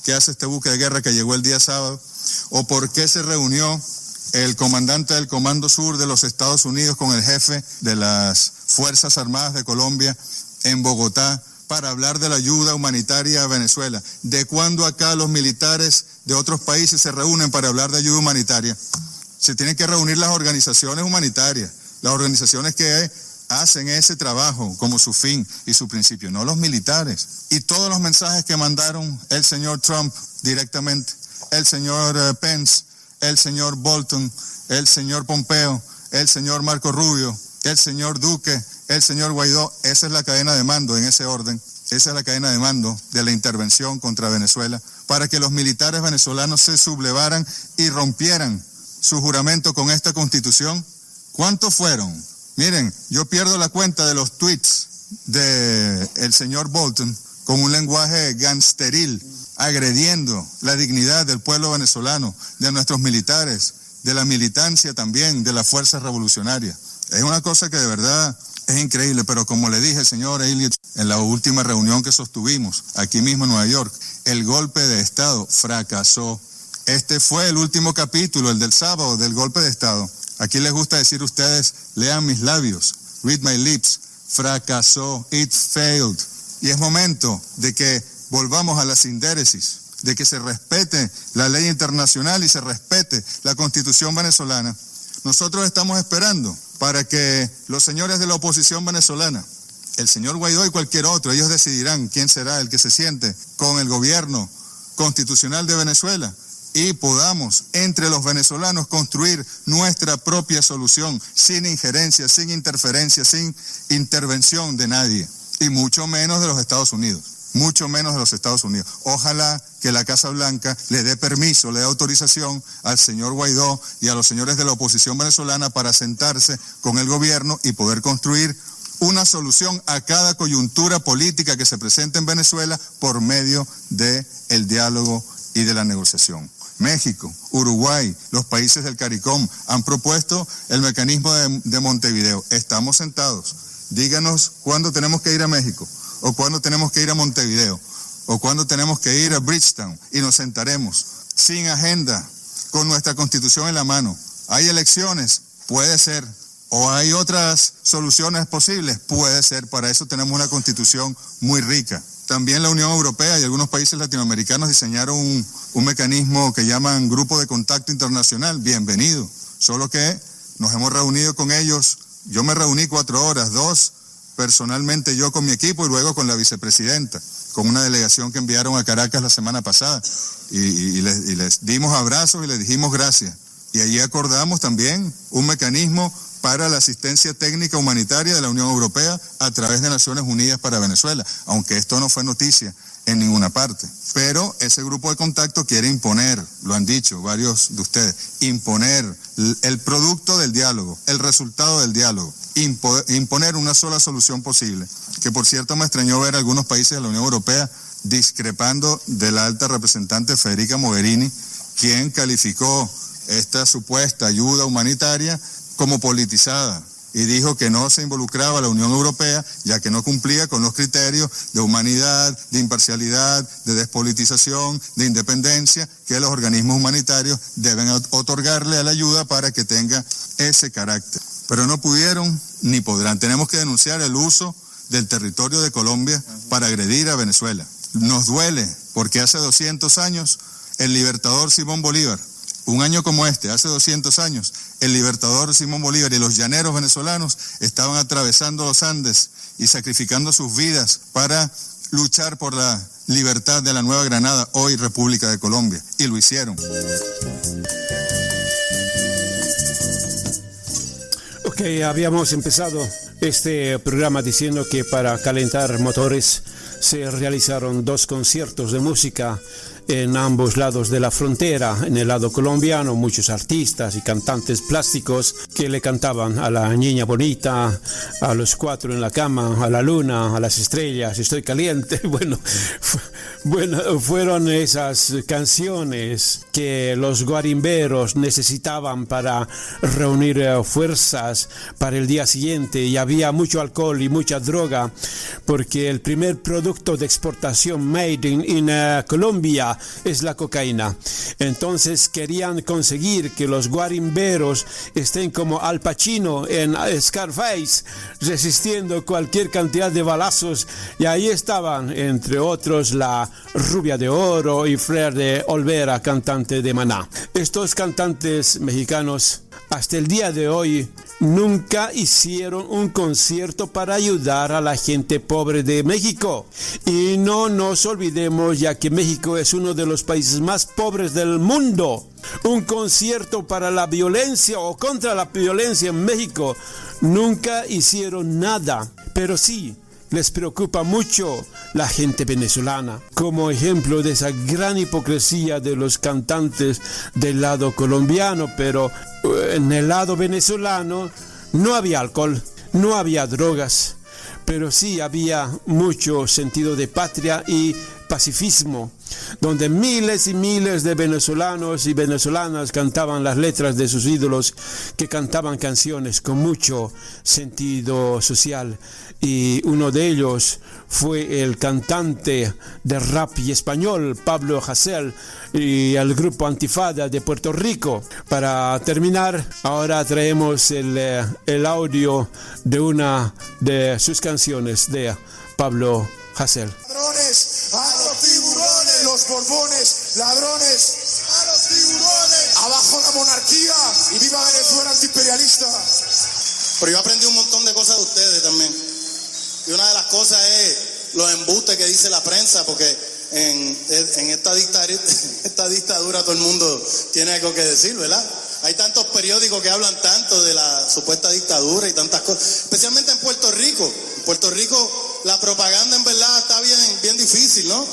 ¿qué hace este buque de guerra que llegó el día sábado? ¿O por qué se reunió el comandante del Comando Sur de los Estados Unidos con el jefe de las Fuerzas Armadas de Colombia en Bogotá para hablar de la ayuda humanitaria a Venezuela? ¿De cuándo acá los militares de otros países se reúnen para hablar de ayuda humanitaria? Se tienen que reunir las organizaciones humanitarias, las organizaciones que hacen ese trabajo como su fin y su principio, no los militares. Y todos los mensajes que mandaron el señor Trump directamente, el señor Pence, el señor Bolton, el señor Pompeo, el señor Marco Rubio, el señor Duque, el señor Guaidó, esa es la cadena de mando en ese orden. Esa es la cadena de mando de la intervención contra Venezuela para que los militares venezolanos se sublevaran y rompieran su juramento con esta constitución. ¿Cuántos fueron? Miren, yo pierdo la cuenta de los tweets del señor Bolton con un lenguaje gangsteril, agrediendo la dignidad del pueblo venezolano, de nuestros militares, de la militancia también, de las fuerzas revolucionarias. Es una cosa que de verdad es increíble, pero como le dije, señor Elliott, en la última reunión que sostuvimos aquí mismo en Nueva York, el golpe de Estado fracasó. Este fue el último capítulo, el del sábado, del golpe de Estado. Aquí les gusta decir ustedes, lean mis labios, read my lips, fracasó, it failed. Y es momento de que volvamos a la sindéresis, de que se respete la ley internacional y se respete la Constitución venezolana. Nosotros estamos esperando para que los señores de la oposición venezolana, el señor Guaidó y cualquier otro, ellos decidirán quién será el que se siente con el gobierno constitucional de Venezuela y podamos entre los venezolanos construir nuestra propia solución sin injerencia, sin interferencia, sin intervención de nadie y mucho menos de los Estados Unidos. Mucho menos de los Estados Unidos. Ojalá que la Casa Blanca le dé permiso, le dé autorización al señor Guaidó y a los señores de la oposición venezolana para sentarse con el gobierno y poder construir una solución a cada coyuntura política que se presente en Venezuela por medio del diálogo y de la negociación. México, Uruguay, los países del CARICOM han propuesto el mecanismo de Montevideo. Estamos sentados. Díganos cuándo tenemos que ir a México, o cuándo tenemos que ir a Montevideo, o cuándo tenemos que ir a Bridgetown, y nos sentaremos sin agenda, con nuestra Constitución en la mano. ¿Hay elecciones? Puede ser. ¿O hay otras soluciones posibles? Puede ser. Para eso tenemos una Constitución muy rica. También la Unión Europea y algunos países latinoamericanos diseñaron un mecanismo que llaman Grupo de Contacto Internacional. Bienvenido. Solo que nos hemos reunido con ellos. Yo me reuní 4 horas, 2 personalmente yo con mi equipo y luego con la vicepresidenta, con una delegación que enviaron a Caracas la semana pasada. Y les dimos abrazos y les dijimos gracias. Y allí acordamos también un mecanismo para la asistencia técnica humanitaria de la Unión Europea a través de Naciones Unidas para Venezuela, aunque esto no fue noticia en ninguna parte. Pero ese grupo de contacto quiere imponer, lo han dicho varios de ustedes, imponer el producto del diálogo, el resultado del diálogo, imponer una sola solución posible, que por cierto me extrañó ver a algunos países de la Unión Europea discrepando de la alta representante Federica Mogherini, quien calificó esta supuesta ayuda humanitaria como politizada y dijo que no se involucraba a la Unión Europea ya que no cumplía con los criterios de humanidad, de imparcialidad, de despolitización, de independencia que los organismos humanitarios deben otorgarle a la ayuda para que tenga ese carácter. Pero no pudieron ni podrán. Tenemos que denunciar el uso del territorio de Colombia para agredir a Venezuela. Nos duele porque hace 200 años el libertador Simón Bolívar, un año como este, hace 200 años, el libertador Simón Bolívar y los llaneros venezolanos estaban atravesando los Andes y sacrificando sus vidas para luchar por la libertad de la Nueva Granada, hoy República de Colombia, y lo hicieron. Ok, habíamos empezado este programa diciendo que para calentar motores se realizaron 2 conciertos de música en ambos lados de la frontera. En el lado colombiano, muchos artistas y cantantes plásticos que le cantaban a la niña bonita, a los 4 en la cama, a la luna, a las estrellas, estoy caliente. Bueno, Bueno, fueron esas canciones que los guarimberos necesitaban para reunir fuerzas para el día siguiente, y había mucho alcohol y mucha droga, porque el primer producto de exportación made in Colombia es la cocaína. Entonces querían conseguir que los guarimberos estén como Al Pacino en Scarface, resistiendo cualquier cantidad de balazos, y ahí estaban, entre otros, la Rubia de Oro y Flair de Olvera, cantante de Maná. Estos cantantes mexicanos hasta el día de hoy nunca hicieron un concierto para ayudar a la gente pobre de México. Y no nos olvidemos, ya que México es uno de los países más pobres del mundo. Un concierto para la violencia o contra la violencia en México nunca hicieron nada, pero sí les preocupa mucho la gente venezolana, como ejemplo de esa gran hipocresía de los cantantes del lado colombiano. Pero en el lado venezolano no había alcohol, no había drogas, pero sí había mucho sentido de patria y pacifismo, donde miles y miles de venezolanos y venezolanas cantaban las letras de sus ídolos, que cantaban canciones con mucho sentido social. Y uno de ellos fue el cantante de rap y español, Pablo Hasél, y el grupo Antifada de Puerto Rico. Para terminar, ahora traemos el audio de una de sus canciones de Pablo Hasél. Ladrones, a los tiburones, los borbones, ladrones, a los tiburones. Abajo la monarquía y viva Venezuela antiimperialista. Pero yo aprendí un montón de cosas de ustedes también. Y una de las cosas es los embustes que dice la prensa, porque en esta dictadura todo el mundo tiene algo que decir, ¿verdad? Hay tantos periódicos que hablan tanto de la supuesta dictadura y tantas cosas, especialmente en Puerto Rico. En Puerto Rico la propaganda en verdad está bien difícil, ¿no?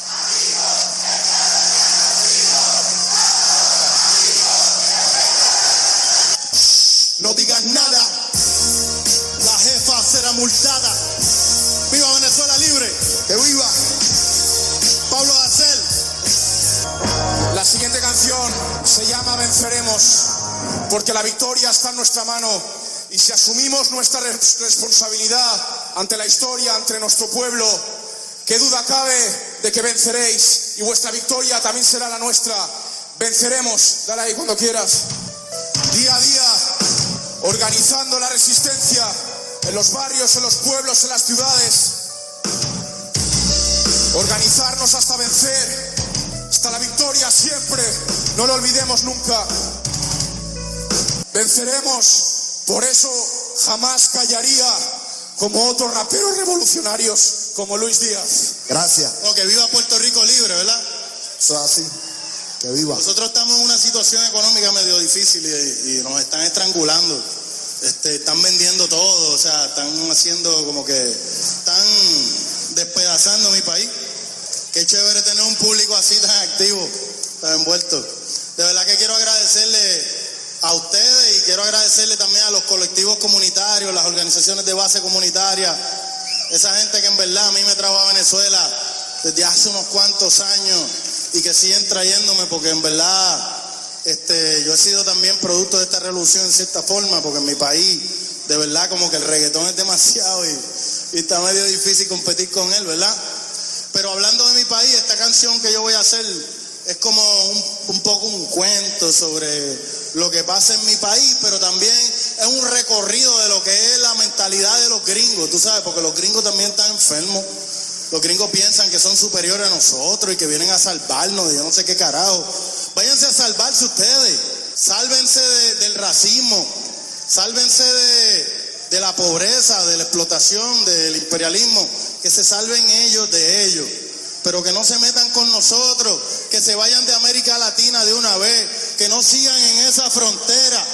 No digas nada, la jefa será multada. ¡Viva Venezuela libre! ¡Que viva! Pablo Hasél. La siguiente canción se llama Venceremos, porque la victoria está en nuestra mano, y si asumimos nuestra responsabilidad ante la historia, ante nuestro pueblo, qué duda cabe de que venceréis, y vuestra victoria también será la nuestra. Venceremos. Dale ahí cuando quieras. Día a día, organizando la resistencia en los barrios, en los pueblos, en las ciudades. Organizarnos hasta vencer, hasta la victoria siempre. No lo olvidemos nunca. Venceremos. Por eso jamás callaría como otros raperos revolucionarios como Luis Díaz. Gracias. Oh, que viva Puerto Rico libre, ¿verdad? Eso es así. Que viva. Nosotros estamos en una situación económica medio difícil y nos están estrangulando. Están vendiendo todo, o sea, están haciendo como que están despedazando mi país. Qué chévere tener un público así tan activo, tan envuelto. De verdad que quiero agradecerle a ustedes y quiero agradecerle también a los colectivos comunitarios, las organizaciones de base comunitaria, esa gente que en verdad a mí me trajo a Venezuela desde hace unos cuantos años y que siguen trayéndome, porque en verdad yo he sido también producto de esta revolución en cierta forma, porque en mi país de verdad como que el reggaetón es demasiado y está medio difícil competir con él, ¿verdad? Pero hablando de mi país, esta canción que yo voy a hacer es como un poco un cuento sobre lo que pasa en mi país, pero también es un recorrido de lo que es la mentalidad de los gringos, tú sabes, porque los gringos también están enfermos. Los gringos piensan que son superiores a nosotros y que vienen a salvarnos de yo no sé qué carajo. Váyanse a salvarse ustedes, sálvense del racismo, sálvense de la pobreza, de la explotación, del imperialismo, que se salven ellos de ellos, pero que no se metan con nosotros, que se vayan de América Latina de una vez, que no sigan en esa frontera,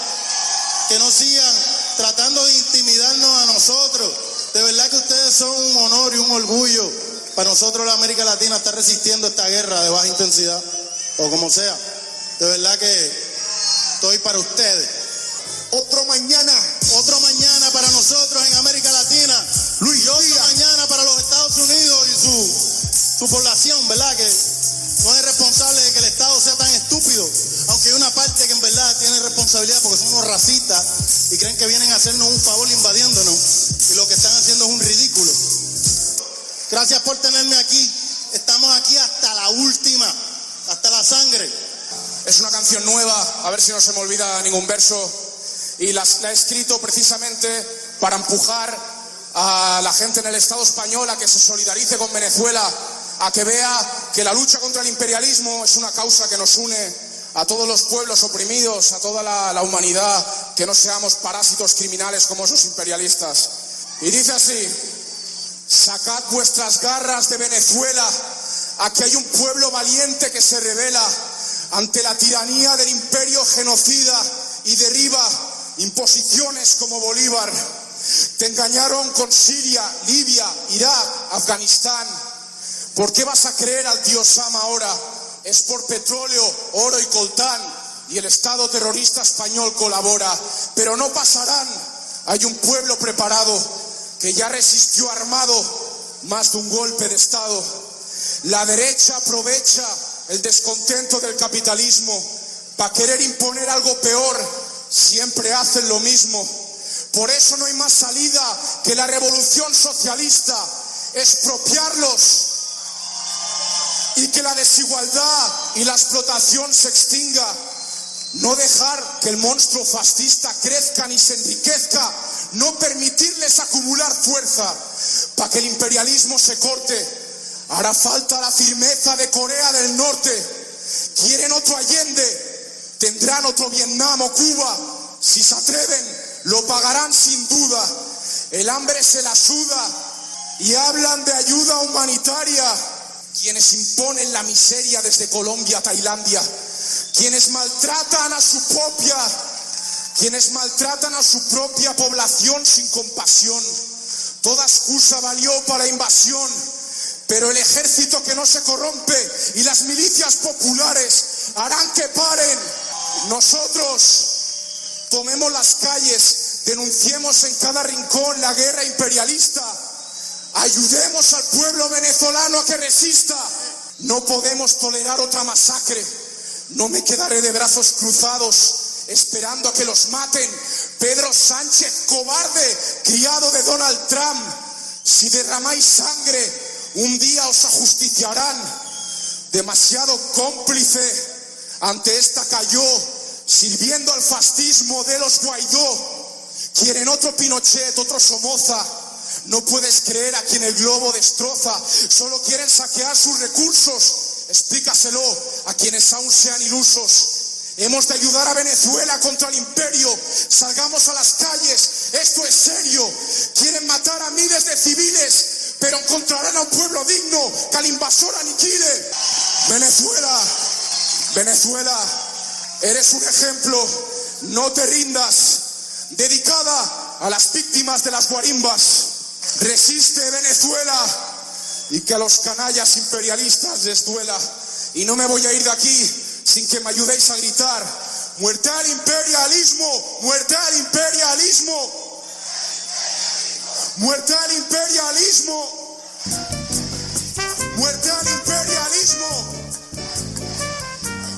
que no sigan tratando de intimidarnos a nosotros. De verdad que ustedes son un honor y un orgullo para nosotros. La América Latina está resistiendo esta guerra de baja intensidad, o como sea. De verdad que estoy para ustedes. Otro mañana para nosotros en América Latina. Luis, y otro mañana para los Estados Unidos y su su población, ¿verdad? Que no es responsable de que el Estado sea tan estúpido, aunque hay una parte que en verdad tiene responsabilidad porque son unos racistas y creen que vienen a hacernos un favor invadiéndonos y lo que están haciendo es un ridículo. Gracias por tenerme aquí. Estamos aquí hasta la última, hasta la sangre. Es una canción nueva, a ver si no se me olvida ningún verso, y la he escrito precisamente para empujar a la gente en el Estado español a que se solidarice con Venezuela, a que vea que la lucha contra el imperialismo es una causa que nos une a todos los pueblos oprimidos, a toda la humanidad, que no seamos parásitos criminales como esos imperialistas. Y dice así: sacad vuestras garras de Venezuela, aquí hay un pueblo valiente que se revela ante la tiranía del imperio genocida y derriba imposiciones como Bolívar. Te engañaron con Siria, Libia, Irak, Afganistán. ¿Por qué vas a creer al tío Sam ahora? Es por petróleo, oro y coltán, y el Estado terrorista español colabora. Pero no pasarán. Hay un pueblo preparado que ya resistió armado más de un golpe de Estado. La derecha aprovecha el descontento del capitalismo para querer imponer algo peor. Siempre hacen lo mismo. Por eso no hay más salida que la revolución socialista, expropiarlos y que la desigualdad y la explotación se extinga. No dejar que el monstruo fascista crezca ni se enriquezca. No permitirles acumular fuerza para que el imperialismo se corte. Hará falta la firmeza de Corea del Norte. Quieren otro Allende, tendrán otro Vietnam o Cuba. Si se atreven, lo pagarán sin duda. El hambre se la suda y hablan de ayuda humanitaria. Quienes imponen la miseria desde Colombia a Tailandia. Quienes maltratan a su propia población sin compasión. Toda excusa valió para la invasión, pero el ejército que no se corrompe y las milicias populares harán que paren. Nosotros tomemos las calles, denunciemos en cada rincón la guerra imperialista, ayudemos al pueblo venezolano a que resista. No podemos tolerar otra masacre. No me quedaré de brazos cruzados esperando a que los maten. Pedro Sánchez, cobarde, criado de Donald Trump. Si derramáis sangre, un día os ajusticiarán. Demasiado cómplice ante esta cayó, sirviendo al fascismo de los Guaidó. Quieren otro Pinochet, otro Somoza. No puedes creer a quien el globo destroza. Solo quieren saquear sus recursos. Explícaselo a quienes aún sean ilusos. Hemos de ayudar a Venezuela contra el imperio. Salgamos a las calles, esto es serio. Quieren matar a miles de civiles, pero encontrarán a un pueblo digno que al invasor aniquile. Venezuela, Venezuela, eres un ejemplo, no te rindas. Dedicada a las víctimas de las guarimbas. Resiste, Venezuela, y que a los canallas imperialistas les duela. Y no me voy a ir de aquí sin que me ayudéis a gritar: ¡muerte al imperialismo! ¡Muerte al imperialismo! ¡Muerte al imperialismo! ¡Muerte al imperialismo!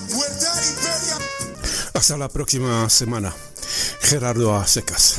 ¡Muerte al imperialismo! Hasta la próxima semana. Gerardo A. Secas.